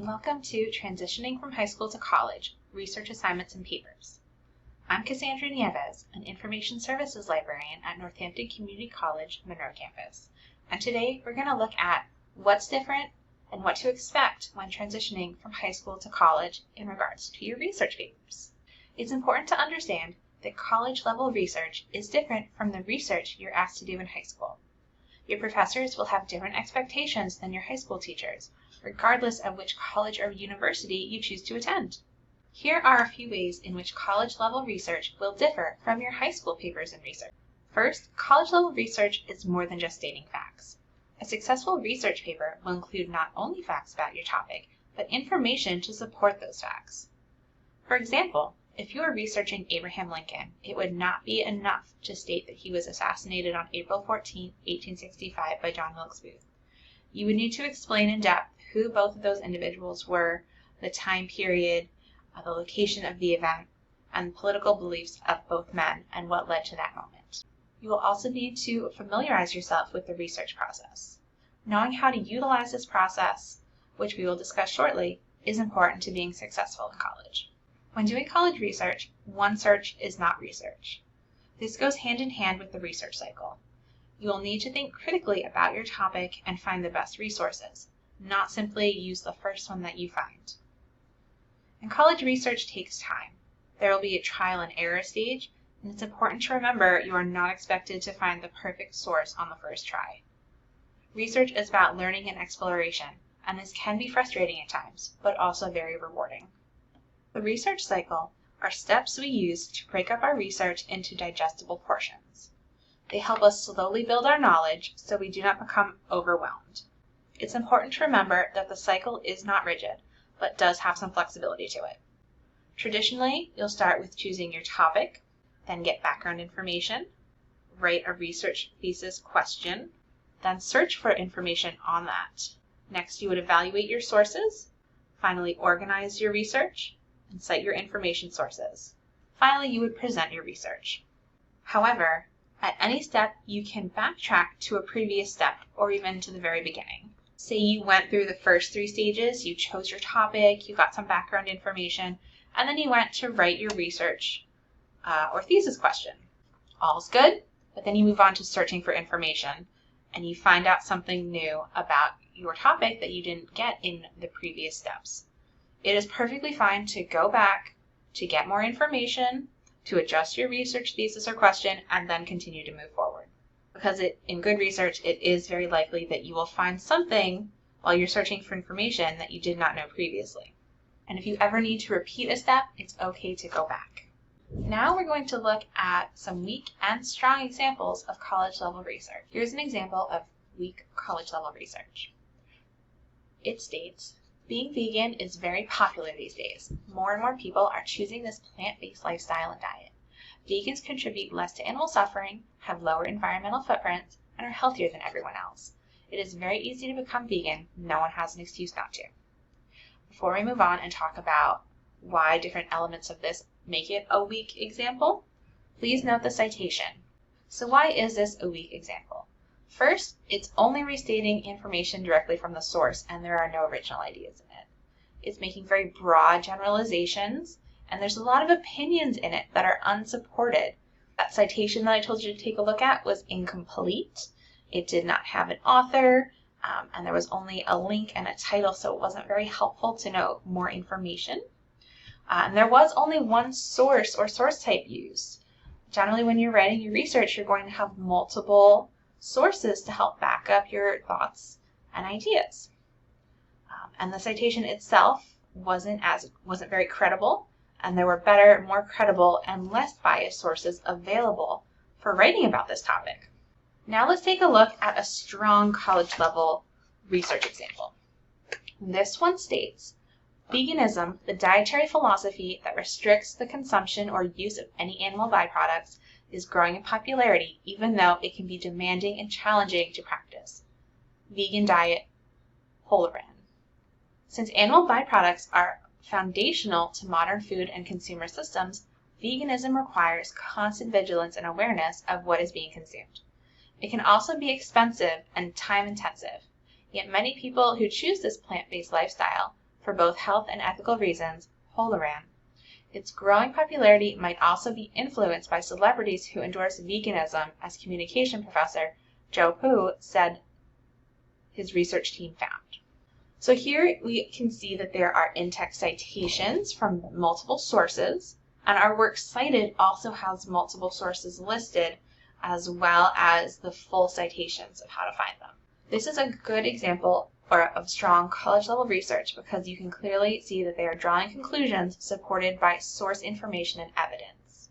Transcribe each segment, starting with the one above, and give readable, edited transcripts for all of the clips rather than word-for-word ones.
welcome to Transitioning from High School to College, Research Assignments and Papers. I'm Cassandra Nieves, an Information Services Librarian at Northampton Community College, Monroe campus. And today we're going to look at what's different and what to expect when transitioning from high school to college in regards to your research papers. It's important to understand that college-level research is different from the research you're asked to do in high school. Your professors will have different expectations than your high school teachers, regardless of which college or university you choose to attend. Here are a few ways in which college-level research will differ from your high school papers and research. First, college-level research is more than just stating facts. A successful research paper will include not only facts about your topic, but information to support those facts. For example, if you are researching Abraham Lincoln, it would not be enough to state that he was assassinated on April 14, 1865 by John Wilkes Booth. You would need to explain in depth who both of those individuals were, the time period, the location of the event, and the political beliefs of both men and what led to that moment. You will also need to familiarize yourself with the research process. Knowing how to utilize this process, which we will discuss shortly, is important to being successful in college. When doing college research, one search is not research. This goes hand in hand with the research cycle. You will need to think critically about your topic and find the best resources, not simply use the first one that you find. And college research takes time. There will be a trial and error stage, and it's important to remember you are not expected to find the perfect source on the first try. Research is about learning and exploration, and this can be frustrating at times, but also very rewarding. The research cycle are steps we use to break up our research into digestible portions. They help us slowly build our knowledge so we do not become overwhelmed. It's important to remember that the cycle is not rigid, but does have some flexibility to it. Traditionally, you'll start with choosing your topic, then get background information, write a research thesis question, then search for information on that. Next, you would evaluate your sources, finally organize your research, and cite your information sources. Finally, you would present your research. However, at any step, you can backtrack to a previous step or even to the very beginning. Say you went through the first 3 stages, you chose your topic, you got some background information, and then you went to write your research or thesis question. All's good, but then you move on to searching for information and you find out something new about your topic that you didn't get in the previous steps. It is perfectly fine to go back to get more information, to adjust your research thesis or question, and then continue to move forward. Because in good research, it is very likely that you will find something while you're searching for information that you did not know previously. And if you ever need to repeat a step, it's okay to go back. Now we're going to look at some weak and strong examples of college-level research. Here's an example of weak college-level research. It states, being vegan is very popular these days. More and more people are choosing this plant-based lifestyle and diet. Vegans contribute less to animal suffering, have lower environmental footprints, and are healthier than everyone else. It is very easy to become vegan. No one has an excuse not to. Before we move on and talk about why different elements of this make it a weak example, please note the citation. So why is this a weak example? First, it's only restating information directly from the source, and there are no original ideas in it. It's making very broad generalizations, and there's a lot of opinions in it that are unsupported. That citation that I told you to take a look at was incomplete. It did not have an author, and there was only a link and a title, so it wasn't very helpful to know more information. And there was only one source or source type used. Generally, when you're writing your research, you're going to have multiple sources to help back up your thoughts and ideas. And the citation itself wasn't very credible, and there were better, more credible, and less biased sources available for writing about this topic. Now let's take a look at a strong college-level research example. This one states, veganism, the dietary philosophy that restricts the consumption or use of any animal byproducts, is growing in popularity even though it can be demanding and challenging to practice. Vegan diet, Holoran. Since animal byproducts are foundational to modern food and consumer systems, veganism requires constant vigilance and awareness of what is being consumed. It can also be expensive and time-intensive, yet many people who choose this plant-based lifestyle for both health and ethical reasons, Holoran. Its growing popularity might also be influenced by celebrities who endorse veganism, as communication professor Joe Pu said his research team found. So here we can see that there are in-text citations from multiple sources, and our work cited also has multiple sources listed, as well as the full citations of how to find them. This is a good example of strong college-level research because you can clearly see that they are drawing conclusions supported by source information and evidence.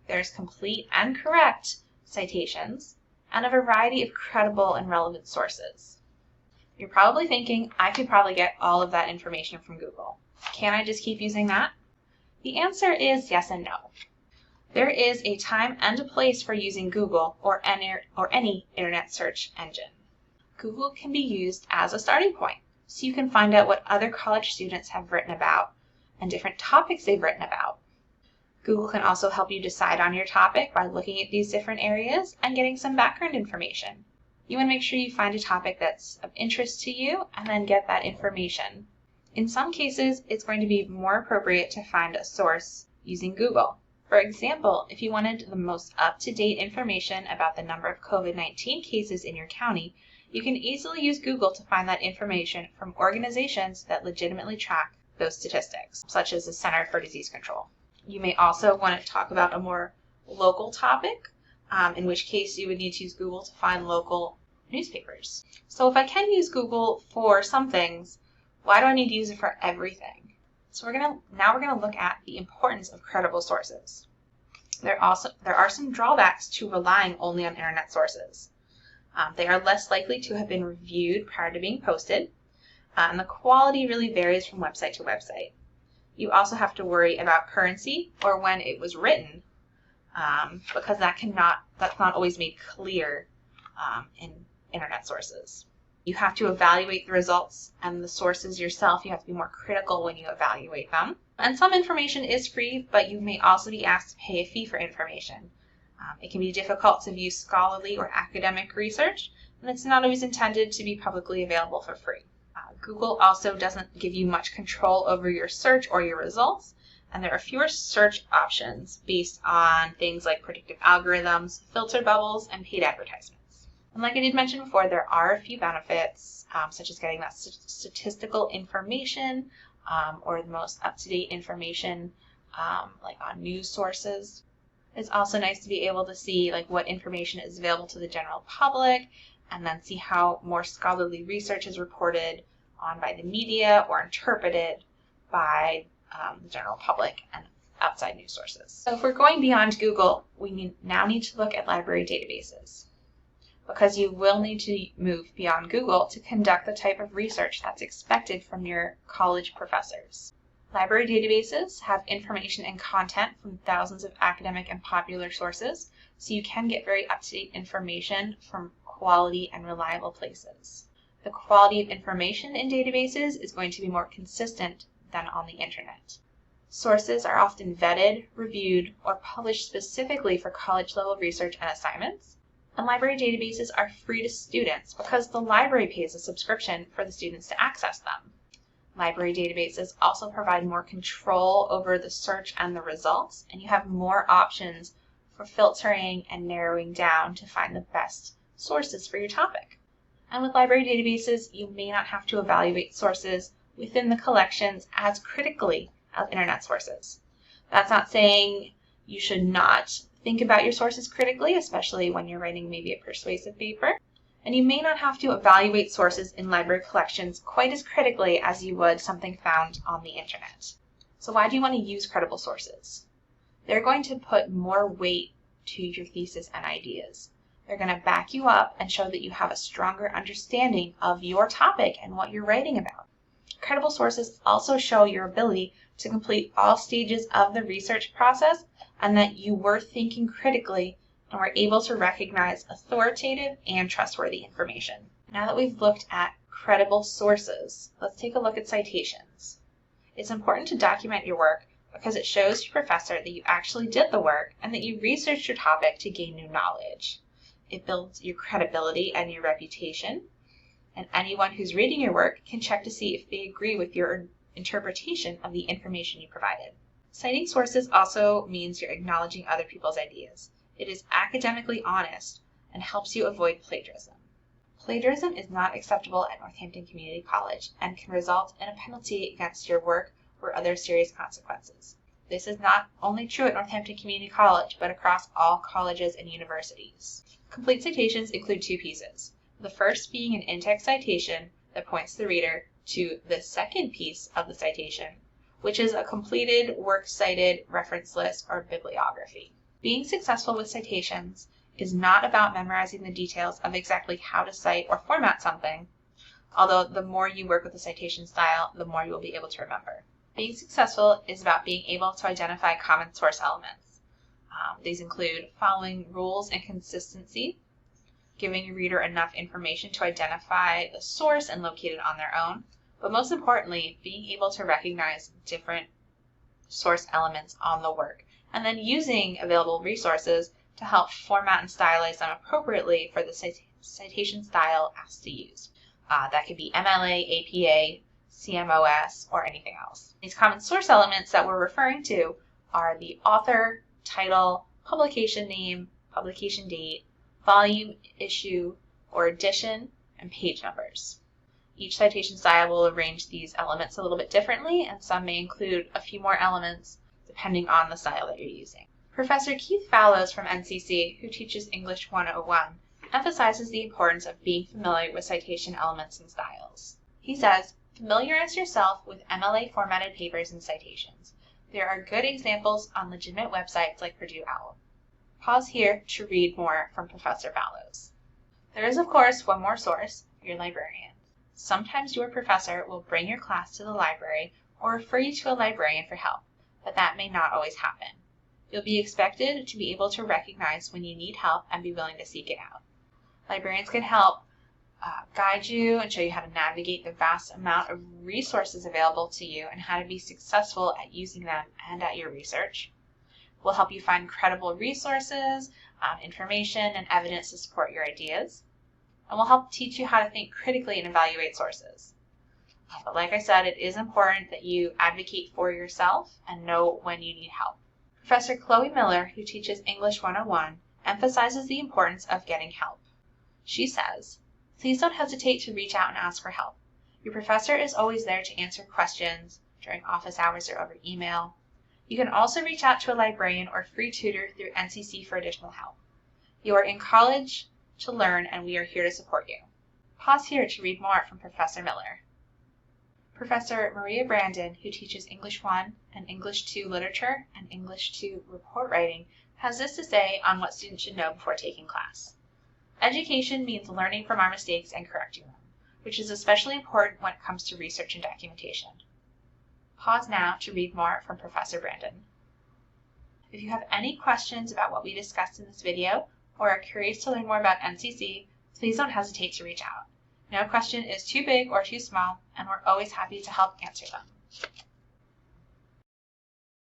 There's complete and correct citations and a variety of credible and relevant sources. You're probably thinking, I could probably get all of that information from Google. Can I just keep using that? The answer is yes and no. There is a time and a place for using Google or any internet search engine. Google can be used as a starting point, so you can find out what other college students have written about and different topics they've written about. Google can also help you decide on your topic by looking at these different areas and getting some background information. You want to make sure you find a topic that's of interest to you and then get that information. In some cases, it's going to be more appropriate to find a source using Google. For example, if you wanted the most up-to-date information about the number of COVID-19 cases in your county, you can easily use Google to find that information from organizations that legitimately track those statistics, such as the Center for Disease Control. You may also want to talk about a more local topic, in which case you would need to use Google to find local newspapers. So if I can use Google for some things, why do I need to use it for everything? So we're going to look at the importance of credible sources. There are some drawbacks to relying only on internet sources. They are less likely to have been reviewed prior to being posted, and the quality really varies from website to website. You also have to worry about currency or when it was written, because that's not always made clear in internet sources. You have to evaluate the results and the sources yourself. You have to be more critical when you evaluate them. And some information is free, but you may also be asked to pay a fee for information. It can be difficult to view scholarly or academic research, and it's not always intended to be publicly available for free. Google also doesn't give you much control over your search or your results, and there are fewer search options based on things like predictive algorithms, filter bubbles, and paid advertisements. And like I did mention before, there are a few benefits, such as getting that statistical information or the most up-to-date information like on news sources. It's also nice to be able to see like what information is available to the general public and then see how more scholarly research is reported on by the media or interpreted by the general public and outside news sources. So if we're going beyond Google, we now need to look at library databases, because you will need to move beyond Google to conduct the type of research that's expected from your college professors. Library databases have information and content from thousands of academic and popular sources, so you can get very up-to-date information from quality and reliable places. The quality of information in databases is going to be more consistent than on the internet. Sources are often vetted, reviewed, or published specifically for college-level research and assignments. And library databases are free to students because the library pays a subscription for the students to access them. Library databases also provide more control over the search and the results, and you have more options for filtering and narrowing down to find the best sources for your topic. And with library databases, you may not have to evaluate sources within the collections as critically as internet sources. That's not saying you should not think about your sources critically, especially when you're writing maybe a persuasive paper. And you may not have to evaluate sources in library collections quite as critically as you would something found on the internet. So why do you want to use credible sources? They're going to put more weight to your thesis and ideas. They're going to back you up and show that you have a stronger understanding of your topic and what you're writing about. Credible sources also show your ability to complete all stages of the research process and that you were thinking critically and were able to recognize authoritative and trustworthy information. Now that we've looked at credible sources, let's take a look at citations. It's important to document your work because it shows your professor that you actually did the work and that you researched your topic to gain new knowledge. It builds your credibility and your reputation, and anyone who's reading your work can check to see if they agree with your interpretation of the information you provided. Citing sources also means you're acknowledging other people's ideas. It is academically honest and helps you avoid plagiarism. Plagiarism is not acceptable at Northampton Community College and can result in a penalty against your work or other serious consequences. This is not only true at Northampton Community College, but across all colleges and universities. Complete citations include two pieces. The first being an in-text citation that points the reader to the second piece of the citation, which is a completed, works cited, reference list, or bibliography. Being successful with citations is not about memorizing the details of exactly how to cite or format something, although the more you work with the citation style, the more you will be able to remember. Being successful is about being able to identify common source elements. These include following rules and consistency, giving your reader enough information to identify the source and locate it on their own, but most importantly, being able to recognize different source elements on the work, and then using available resources to help format and stylize them appropriately for the citation style asked to use. That could be MLA, APA, CMOS, or anything else. These common source elements that we're referring to are the author, title, publication name, publication date, volume, issue, or edition, and page numbers. Each citation style will arrange these elements a little bit differently, and some may include a few more elements depending on the style that you're using. Professor Keith Fallows from NCC, who teaches English 101, emphasizes the importance of being familiar with citation elements and styles. He says, familiarize yourself with MLA formatted papers and citations. There are good examples on legitimate websites like Purdue OWL. Pause here to read more from Professor Fallows. There is, of course, one more source, your librarian. Sometimes your professor will bring your class to the library or refer you to a librarian for help, but that may not always happen. You'll be expected to be able to recognize when you need help and be willing to seek it out. Librarians can help guide you and show you how to navigate the vast amount of resources available to you and how to be successful at using them and at your research. We'll help you find credible resources, information, and evidence to support your ideas. And we'll help teach you how to think critically and evaluate sources. But like I said, it is important that you advocate for yourself and know when you need help. Professor Chloe Miller, who teaches English 101, emphasizes the importance of getting help. She says, please don't hesitate to reach out and ask for help. Your professor is always there to answer questions during office hours or over email. You can also reach out to a librarian or free tutor through NCC for additional help. You are in college to learn, and we are here to support you. Pause here to read more from Professor Miller. Professor Maria Brandon, who teaches English 1 and English 2 Literature and English 2 Report Writing, has this to say on what students should know before taking class. Education means learning from our mistakes and correcting them, which is especially important when it comes to research and documentation. Pause now to read more from Professor Brandon. If you have any questions about what we discussed in this video or are curious to learn more about NCC, please don't hesitate to reach out. No question is too big or too small, and we're always happy to help answer them.